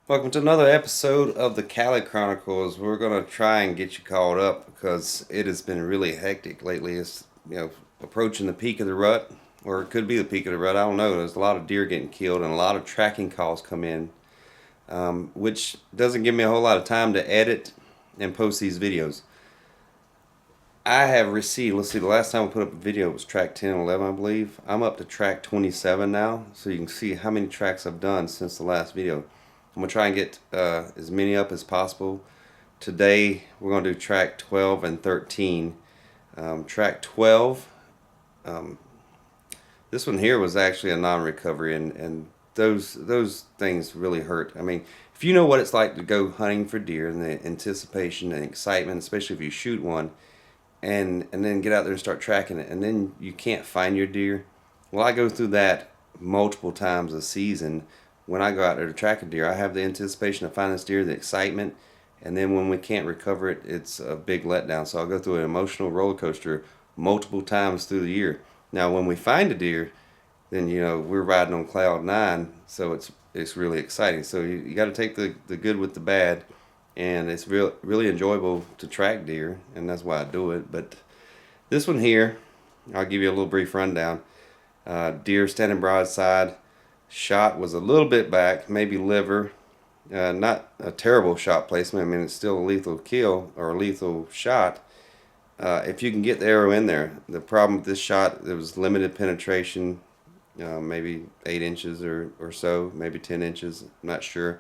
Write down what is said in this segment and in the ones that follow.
Welcome to another episode of the Callie Chronicles. We're going to try and get you caught up because it has been really hectic lately. It's, approaching the peak of the rut, or it could be the peak of the rut. I don't know. There's a lot of deer getting killed and a lot of tracking calls come in, which doesn't give me a whole lot of time to edit and post these videos. I have received, let's see, the last time I put up a video was track 10 and 11, I believe. I'm up to track 27 now, so you can see how many tracks I've done since the last video. I'm going to try and get as many up as possible. Today, we're going to do track 12 and 13. Track 12, this one here was actually a non-recovery, and those things really hurt. I mean, if you know what it's like to go hunting for deer and the anticipation and excitement, especially if you shoot one, and then get out there and start tracking it, and then you can't find your deer. Well, I go through that multiple times a season. When I go out there to track a deer, I have the anticipation of finding this deer, the excitement, and then when we can't recover it, it's a big letdown. So I'll go through an emotional roller coaster multiple times through the year. Now, when we find a deer, then we're riding on cloud nine, so it's really exciting. So you got to take the good with the bad, and it's really enjoyable to track deer, and that's why I do it. But this one here, I'll give you a little brief rundown. Deer standing broadside. Shot was a little bit back, maybe liver. Not a terrible shot placement. I mean, it's still a lethal kill or a lethal shot if you can get the arrow in there. The problem with this shot, there was limited penetration, maybe 8 inches or so, maybe 10 inches. I'm not sure.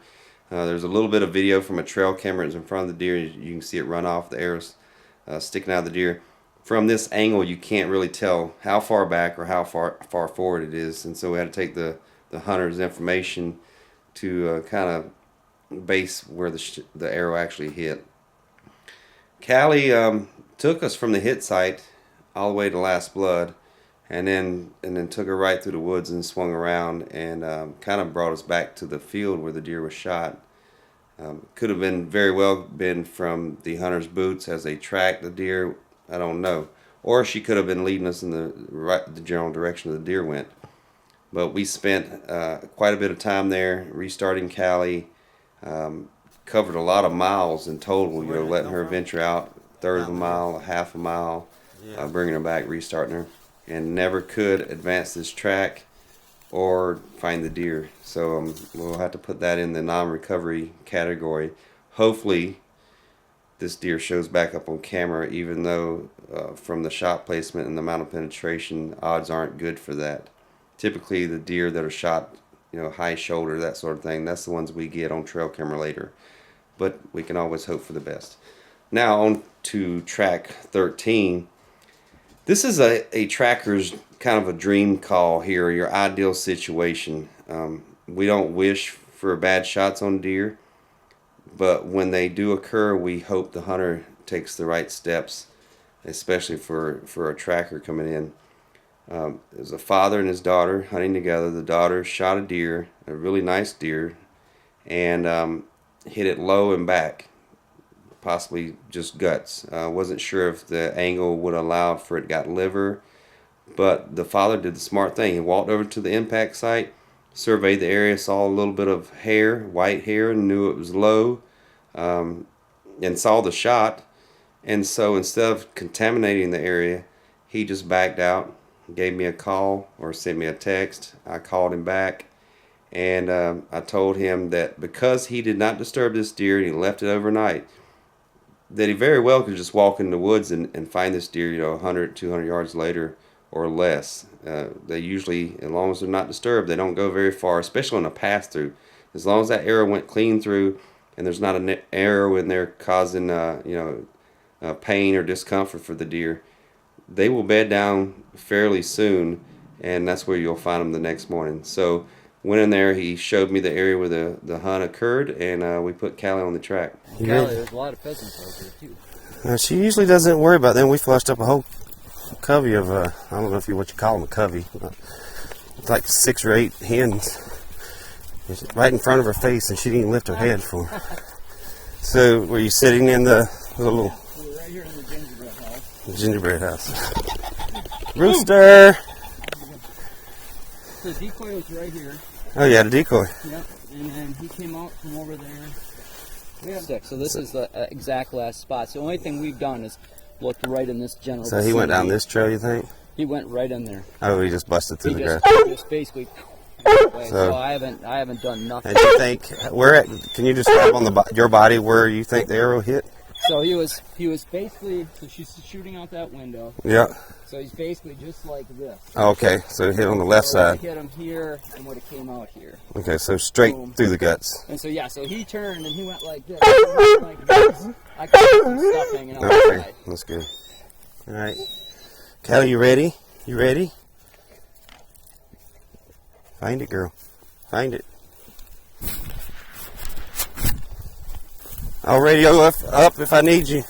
There's a little bit of video from a trail camera that's in front of the deer. You can see it run off. The arrows sticking out of the deer. From this angle, you can't really tell how far back or how far forward it is, and so we had to take the hunter's information to kind of base where the arrow actually hit. Callie took us from the hit site all the way to Last Blood, and then took her right through the woods and swung around and kind of brought us back to the field where the deer was shot. Could have been very well been from the hunter's boots as they tracked the deer. I don't know, or she could have been leading us in the general direction the deer went. But we spent quite a bit of time there restarting Callie. Covered a lot of miles in total, letting her venture out a third of a mile, half a mile, bringing her back, restarting her, and never could advance this track or find the deer. So we'll have to put that in the non-recovery category. Hopefully this deer shows back up on camera, even though from the shot placement and the amount of penetration, odds aren't good for that. Typically the deer that are shot, high shoulder, that sort of thing, that's the ones we get on trail camera later. But we can always hope for the best. Now on to track 13. This is a tracker's kind of a dream call here, your ideal situation. We don't wish for bad shots on deer, but when they do occur, we hope the hunter takes the right steps, especially for a tracker coming in. There's a father and his daughter hunting together. The daughter shot a deer, a really nice deer, and hit it low and back, possibly just guts. Wasn't sure if the angle would allow for it got liver, but the father did the smart thing. He walked over to the impact site, surveyed the area, saw a little bit of hair, white hair, and knew it was low, and saw the shot. And so instead of contaminating the area, he just backed out, gave me a call or sent me a text. I called him back, and I told him that because he did not disturb this deer and he left it overnight, that he very well could just walk in the woods and find this deer 100, 200 yards later or less. They usually, as long as they're not disturbed, they don't go very far, especially on a pass through. As long as that arrow went clean through and there's not an arrow in there causing pain or discomfort for the deer, they will bed down fairly soon, and that's where you'll find them the next morning. So went in there, he showed me the area where the hunt occurred, and we put Callie on the track. Callie, there's a lot of pheasants over here too. She usually doesn't worry about them. We flushed up a whole covey of, I don't know what you call them, a covey. It's like 6 or 8 hens right in front of her face, and she didn't even lift her head for them. So were you sitting in the little... We're right here in the gingerbread house. Gingerbread house. Rooster! The decoy was right here. Oh yeah, the decoy. Yep. and then he came out from over there. We have six, so this is the exact last spot. So the only thing we've done is looked right in this general. So he went down this trail, you think? He went right in there. Oh, he just busted through the grass. Just basically. So I haven't done nothing. And you think can you describe on your body where you think the arrow hit? So he was basically, so she's shooting out that window. Yeah. So he's basically just like this. Okay, so it hit on the left side. Hit him here, and would have came out here. Okay, so straight through the guts. And so yeah, so he turned and he went like this. Like this. I got some stuff hanging out. Okay, that's good. All right, Callie, you ready? You ready? Find it, girl. Find it. I'll radio up if I need you.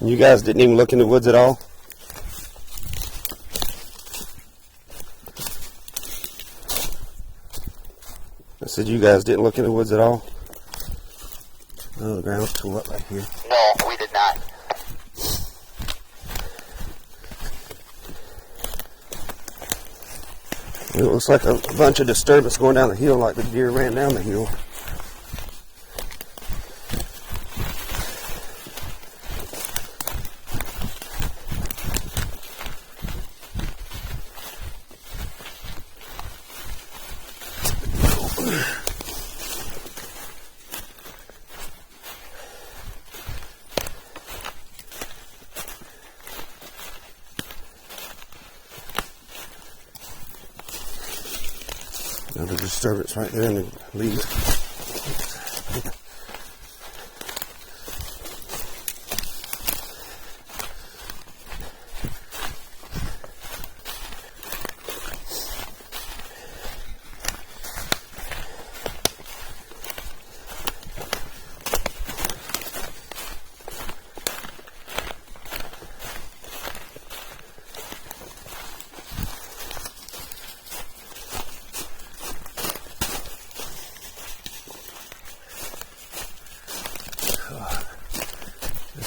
You guys didn't even look in the woods at all? I said you guys didn't look in the woods at all? Oh, the ground's tore up right here. No, we did not. It looks like a bunch of disturbance going down the hill, like the deer ran down the hill. Another disturbance right there in the leaves.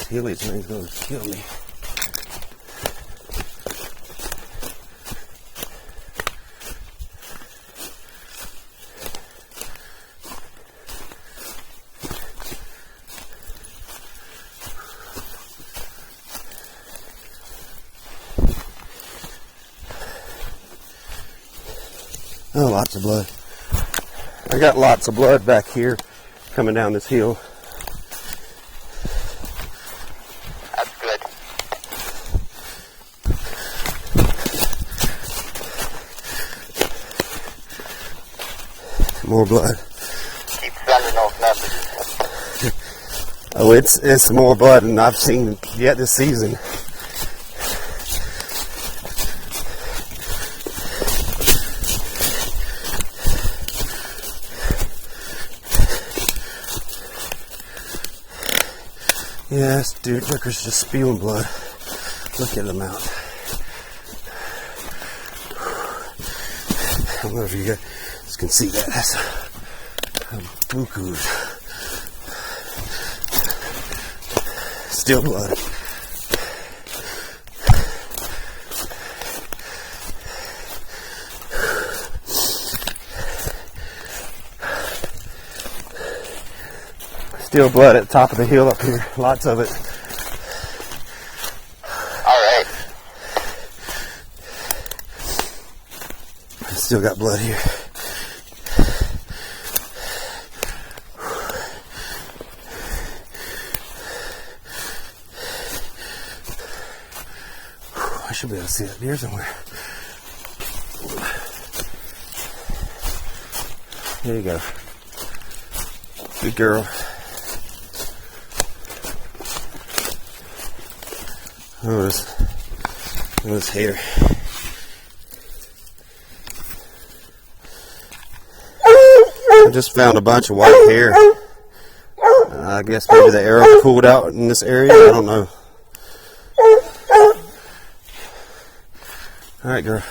Healy's thing's going to kill me. Oh, lots of blood. I got lots of blood back here coming down this hill. More blood. Keep sending those messages. Oh, it's more blood than I've seen yet this season. Yeah, this dude Ricker's just spewing blood. Look at him out. I don't know if you guys can see that. That's a buku. Still blood. Still blood at the top of the hill up here. Lots of it. All right. Still got blood here. I should be able to see that deer somewhere. There you go. Good girl. Oh, this hair. I just found a bunch of white hair. I guess maybe the arrow pulled out in this area. I don't know. All right, girl.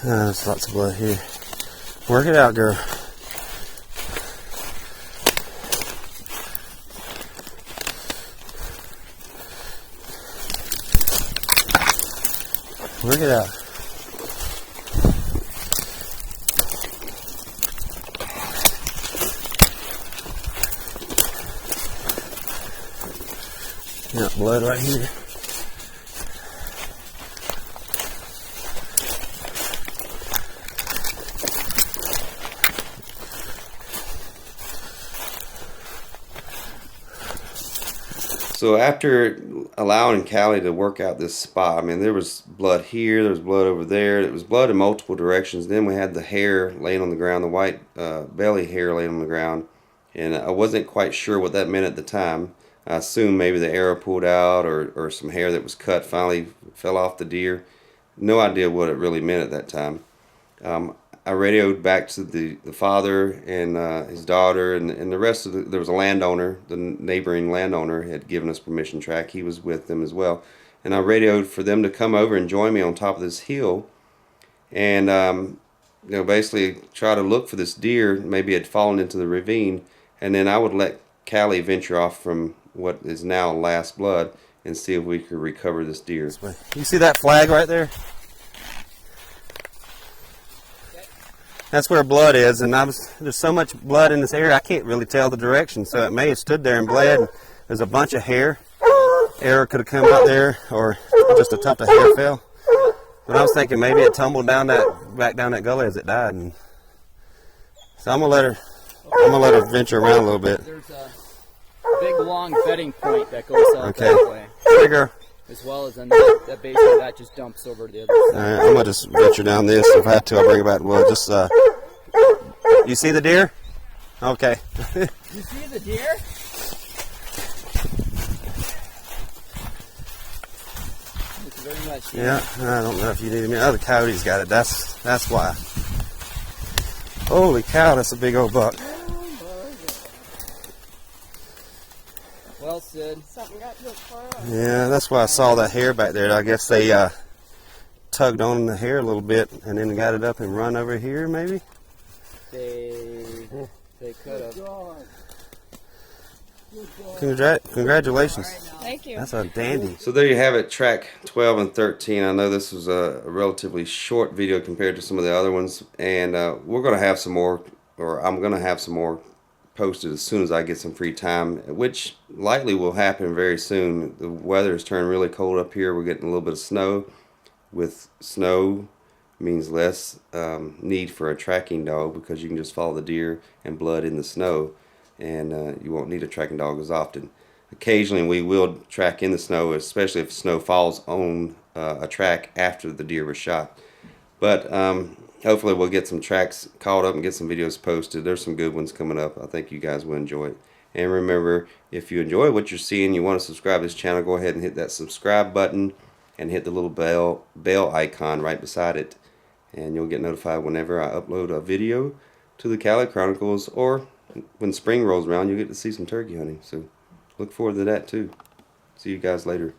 There's lots of blood here. Work it out, girl. Work it out. Got blood right here. So after allowing Callie to work out this spot, I mean, there was blood here, there was blood over there, it was blood in multiple directions. Then we had the hair laying on the ground, the white belly hair laying on the ground, and I wasn't quite sure what that meant at the time. I assumed maybe the arrow pulled out, or some hair that was cut finally fell off the deer. No idea what it really meant at that time. I radioed back to the father and his daughter and the rest of there was a landowner, the neighboring landowner had given us permission to track. He was with them as well. And I radioed for them to come over and join me on top of this hill and, basically try to look for this deer. Maybe it had fallen into the ravine. And then I would let Callie venture off from what is now last blood and see if we could recover this deer. You see that flag right there? That's where blood is, and there's so much blood in this area I can't really tell the direction, so it may have stood there and bled. There's a bunch of hair. Arrow could have come out there, or just a tuft of hair fell. But I was thinking maybe it tumbled back down that gully as it died. And so I'm gonna let her venture around a little bit. There's a big long bedding point that goes out that way. Here, girl. As well as then that base of that just dumps over to the other side. All right, I'm gonna just venture down this. If I have to, I'll bring it back. Well, just you see the deer? Okay. You see the deer? Thank you very much. Yeah, I don't know if you need me. Oh, the coyote's got it. That's why. Holy cow, that's a big old buck. Well, Sid. Something got hooked for us. Yeah, that's why I saw that hair back there. I guess they tugged on the hair a little bit and then got it up and run over here, maybe? They could have. Congratulations. Thank you. That's a dandy. So there you have it, track 12 and 13. I know this was a relatively short video compared to some of the other ones, and we're going to have some more, or I'm going to have some more posted as soon as I get some free time, which likely will happen very soon. The weather has turned really cold up here. We're getting a little bit of snow. With snow means less need for a tracking dog because you can just follow the deer and blood in the snow, and you won't need a tracking dog as often. Occasionally we will track in the snow, especially if snow falls on a track after the deer was shot. But hopefully we'll get some tracks caught up and get some videos posted. There's some good ones coming up. I think you guys will enjoy it. And remember, if you enjoy what you're seeing, you want to subscribe to this channel, go ahead and hit that subscribe button and hit the little bell icon right beside it. And you'll get notified whenever I upload a video to the Callie Chronicles, or when spring rolls around, you'll get to see some turkey hunting. So look forward to that too. See you guys later.